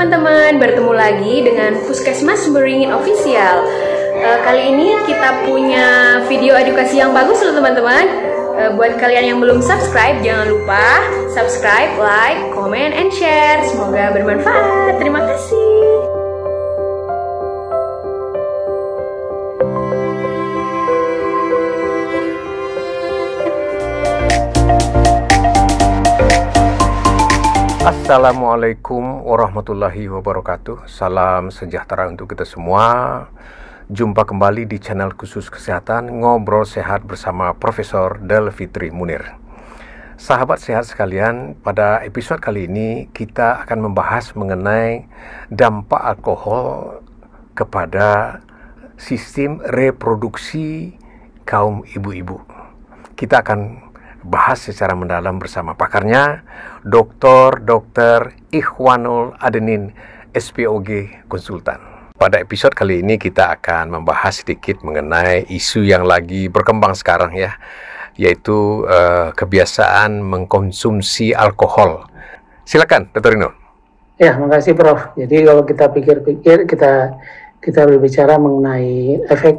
teman-teman, bertemu lagi dengan Puskesmas Beringin Official. Kali ini kita punya video edukasi yang bagus loh teman-teman. Buat kalian yang belum subscribe, jangan lupa subscribe, like, comment, and share. Semoga bermanfaat. Terima kasih. Assalamualaikum warahmatullahi wabarakatuh. Salam sejahtera untuk kita semua. Jumpa kembali di channel khusus kesehatan Ngobrol Sehat bersama Profesor Del Fitri Munir. Sahabat sehat sekalian, pada episode kali ini kita akan membahas mengenai dampak alkohol kepada sistem reproduksi kaum ibu-ibu. Kita akan bahas secara mendalam bersama pakarnya, Dr. Ikhwanul Adnin, SPOG Konsultan. Pada episode kali ini kita akan membahas sedikit mengenai isu yang lagi berkembang sekarang ya, yaitu kebiasaan mengkonsumsi alkohol. Silakan, Dr. Ino. Ya, makasih Prof. Jadi kalau kita pikir-pikir, kita berbicara mengenai efek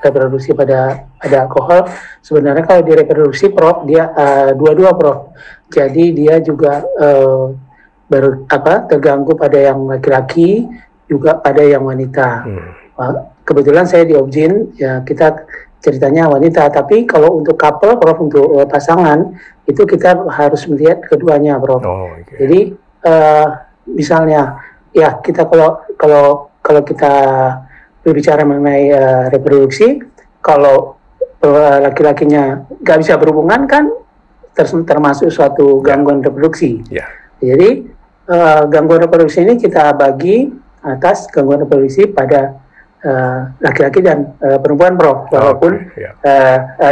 reproduksi pada alkohol. Sebenarnya kalau di reproduksi Prof, dia dua-dua Prof. Jadi dia juga terganggu pada yang laki-laki, juga pada yang wanita. Kebetulan saya di Objin, ya kita ceritanya wanita. Tapi kalau untuk couple Prof, untuk pasangan itu kita harus melihat keduanya Prof. Jadi misalnya ya kita kalau kita berbicara mengenai reproduksi, kalau laki-lakinya nggak bisa berhubungan kan termasuk suatu gangguan reproduksi. Jadi gangguan reproduksi ini kita bagi atas gangguan reproduksi pada laki-laki dan perempuan Prof. Walaupun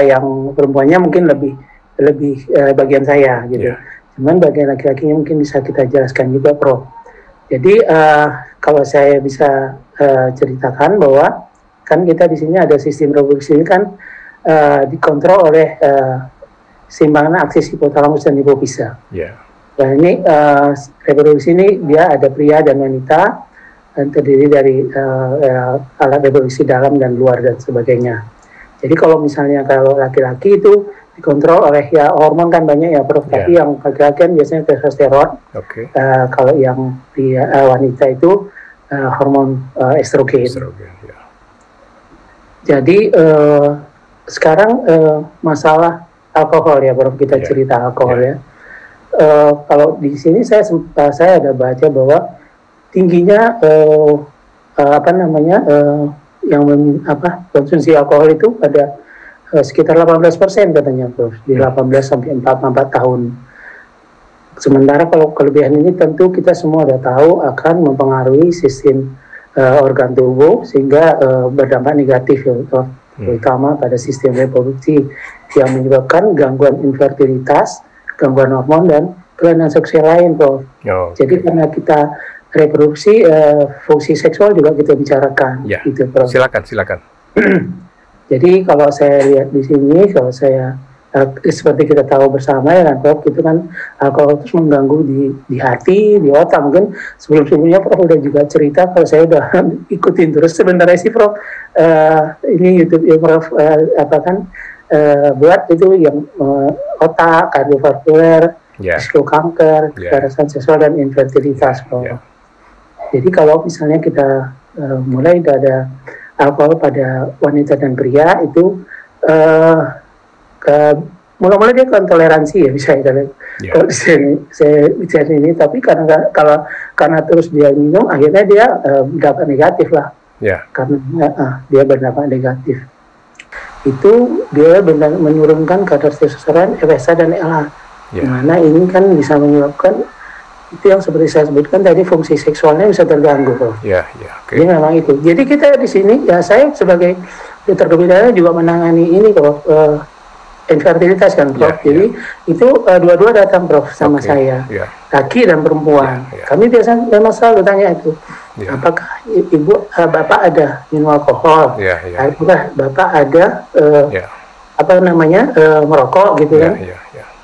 yang perempuannya mungkin lebih bagian saya gitu. Cuman bagian laki-lakinya mungkin bisa kita jelaskan juga Prof. Jadi kalau saya bisa ceritakan bahwa kan kita di sini ada sistem reproduksi ini kan dikontrol oleh seimbangan aksis hipotalamus dan hipofisa. Nah ini reproduksi ini dia ada pria dan wanita dan terdiri dari alat reproduksi dalam dan luar dan sebagainya. Jadi kalau misalnya kalau laki-laki itu dikontrol oleh ya hormon kan banyak ya Prof. Tapi yang laki-laki kan biasanya testosteron. Kalau yang pria wanita itu hormon estrogen. Jadi sekarang masalah alkohol ya Prof, kita cerita alkohol ya. Kalau di sini saya ada baca bahwa tingginya konsumsi alkohol itu pada sekitar 18% katanya Prof, di 18 sampai 44 tahun. Sementara kalau kelebihan ini tentu kita semua sudah tahu akan mempengaruhi sistem organ tubuh sehingga berdampak negatif ya, terutama pada sistem reproduksi yang menyebabkan gangguan infertilitas, gangguan hormon dan kelainan seksual lain Prof. Jadi karena kita reproduksi, fungsi seksual juga kita bicarakan. Gitu, Prof. Silakan. Jadi kalau saya lihat di sini, kalau saya seperti kita tahu bersama ya kan Prof, itu kan alkohol terus mengganggu di hati, di otak. Mungkin sebelumnya Prof udah juga cerita, kalau saya udah ikutin terus sebenarnya sih Prof, ini YouTube ya Prof buat itu yang otak, kardiovaskuler, risiko kanker, kekerasan seksual dan infertilitas Prof. Jadi kalau misalnya kita mulai ada alkohol pada wanita dan pria itu mulai-mulai dia kan toleransi ya bisa kalau saya bicara ini, tapi karena terus dia minum akhirnya dia berdampak negatif lah. Karena dia berdampak negatif itu dia benar menurunkan kadar testosteron, FSH dan LH, dimana ini kan bisa menyebabkan itu yang seperti saya sebutkan tadi, fungsi seksualnya bisa terganggu Prof. Jadi memang itu. Jadi kita di sini ya saya sebagai dokter kebidanan juga menangani ini Prof, infertilitas kan Prof. Jadi itu dua-dua datang Prof sama saya, laki dan perempuan. Kami biasanya memang selalu tanya itu, apakah bapak ada minum alkohol, apakah bapak ada merokok gitu kan.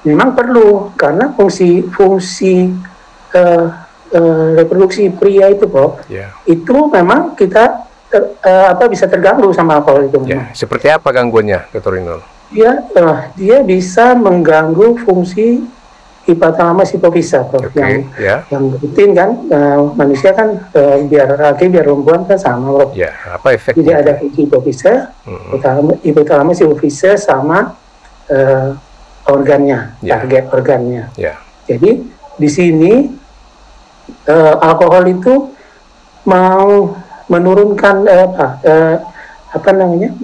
Memang perlu, karena fungsi reproduksi pria itu kok, itu memang kita bisa terganggu sama alkohol itu. Seperti apa gangguannya, Dr. Rinal? Dia bisa mengganggu fungsi hipotalamus hipofisa, yang rutin kan, manusia kan biar laki biar perempuan kan sama, Prof. Apa efeknya? Jadi ada fungsi hipofisa, hipotalamus hipofisa sama organnya, target organnya. Jadi di sini alkohol itu mau menurunkan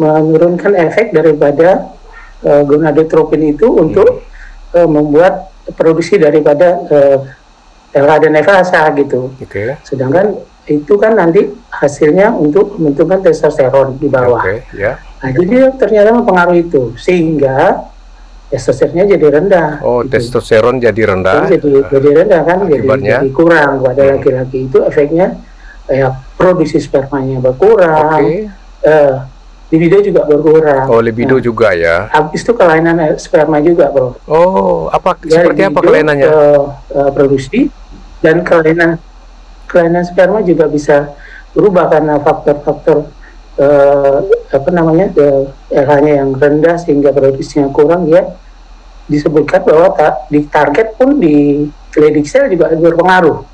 menurunkan efek daripada gonadotropin itu untuk membuat produksi daripada LH dan FSH gitu. Sedangkan itu kan nanti hasilnya untuk membentukkan testosteron di bawah. Nah, jadi ternyata mempengaruhi itu sehingga testosteronnya jadi rendah. Testosteron jadi rendah. Jadi rendah kan, jadi kurang pada laki-laki. Itu efeknya produksi spermanya berkurang. Libido juga berkurang. Libido juga ya. Habis itu kelainan sperma juga, Bro. Seperti apa kelainannya? Produksi dan kelainan sperma juga bisa berubah karena faktor-faktor RH-nya yang rendah sehingga produksinya kurang. Ya disebutkan bahwa di target pun di Leydig cell juga berpengaruh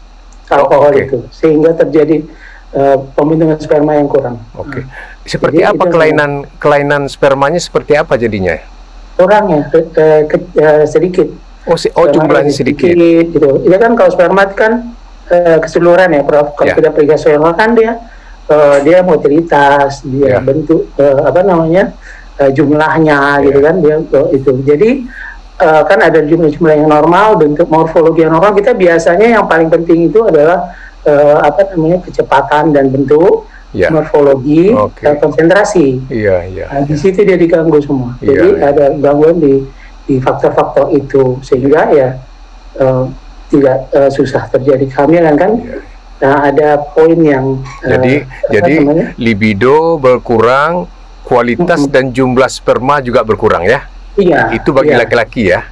alkohol itu, sehingga terjadi pembentukan sperma yang kurang. Seperti jadi apa kelainan spermanya seperti apa jadinya? Kurangnya sedikit. Jumlahnya sedikit. Gitu. Itu kan kalau sperma kan keseluruhan ya, Prof. Kalau kita periksa sperma kan dia motilitas, dia bentuk jumlahnya gitu kan, dia itu. Jadi kan ada jumlah yang normal, bentuk morfologi yang normal. Kita biasanya yang paling penting itu adalah kecepatan dan bentuk, morfologi, dan konsentrasi. Di situ dia diganggu semua. Jadi ada gangguan di faktor-faktor itu sehingga tidak susah terjadi kehamilan kan. Nah, ada poin yang jadi libido berkurang, kualitas dan jumlah sperma juga berkurang ya. Itu bagi laki-laki ya.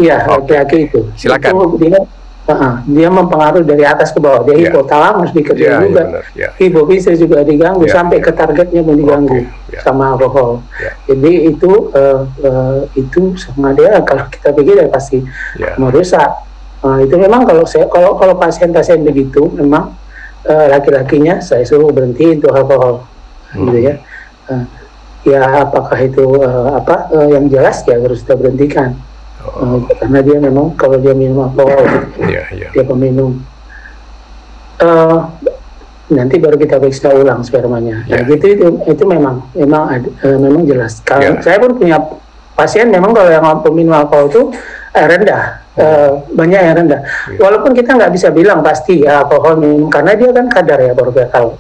Laki-laki itu. Silakan. Itu dia mempengaruhi dari atas ke bawah. Dia hipotalamus dikerjain juga, hipofisa juga diganggu sampai ke targetnya pun diganggu sama alkohol. Jadi itu sama dia kalau kita pikir pasti merusak. Itu memang kalau pasien-pasien begitu memang laki-lakinya saya suruh berhenti untuk alkohol, gitu ya. Apakah itu yang jelas harus kita berhentikan. Karena dia memang kalau dia minum alkohol, dia peminum, nanti baru kita periksa ulang spermanya. Itu memang jelas. Kalau saya pun punya pasien memang kalau yang peminum alkohol itu rendah, banyak yang rendah. Walaupun kita nggak bisa bilang pasti alkohol minum karena dia kan kadar ya, baru tahu.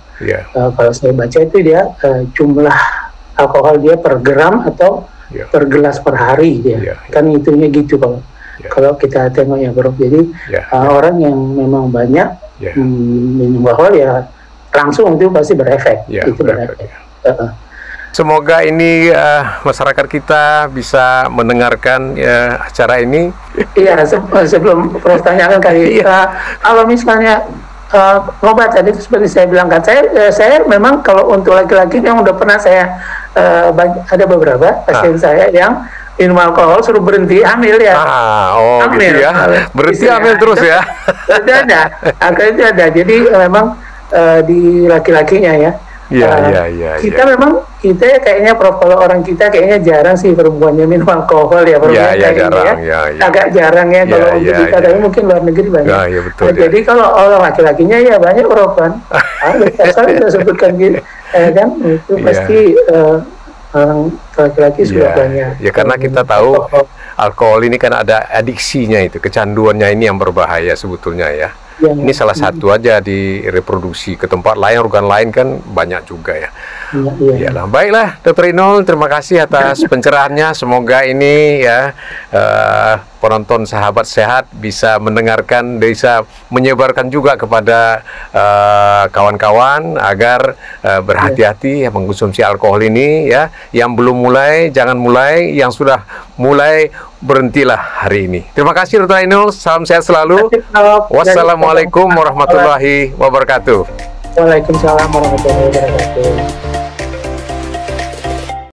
Kalau saya baca itu dia jumlah alkohol dia per gram atau per gelas per hari dia, kan itunya gitu kalau kita tengok ya, Bro. Jadi orang yang memang banyak minum alkohol langsung itu pasti berefek. Itu berefek. Semoga ini masyarakat kita bisa mendengarkan acara ini. Sebelum Prof tanyakan kali kalau misalnya obat tadi seperti saya bilang kan, saya memang kalau untuk laki-laki yang udah pernah saya ada beberapa pasien saya yang minum alkohol suruh berhenti hamil ya. Hamil gitu ya. Berhenti hamil terus ya. Itu ada, itu ada. Jadi memang di laki-lakinya ya. Kita memang kayaknya Prof, kalau orang kita kayaknya jarang sih perempuannya minum alkohol ya, Prof. Jarang. Agak jarang ya kalau untuk kita, tapi mungkin luar negeri banyak. Betul, jadi kalau orang laki-lakinya banyak, Prof, kan. Saya sudah sebutkan gitu, kan itu pasti orang laki-laki sudah banyak. Karena kita tahu alkohol ini kan ada adiksinya, itu kecanduannya ini yang berbahaya sebetulnya ya. Ini salah satu aja di reproduksi, ke tempat lain, organ lain kan banyak juga ya. Baiklah, Dr. Rinal, terima kasih atas pencerahannya. Semoga ini penonton Sahabat Sehat bisa mendengarkan, bisa menyebarkan juga kepada kawan-kawan agar berhati-hati mengkonsumsi alkohol ini ya. Yang belum mulai jangan mulai, yang sudah mulai berhentilah hari ini. Terima kasih Dr. Ainul, salam sehat selalu. Wassalamualaikum warahmatullahi wabarakatuh. Waalaikumsalam warahmatullahi wabarakatuh.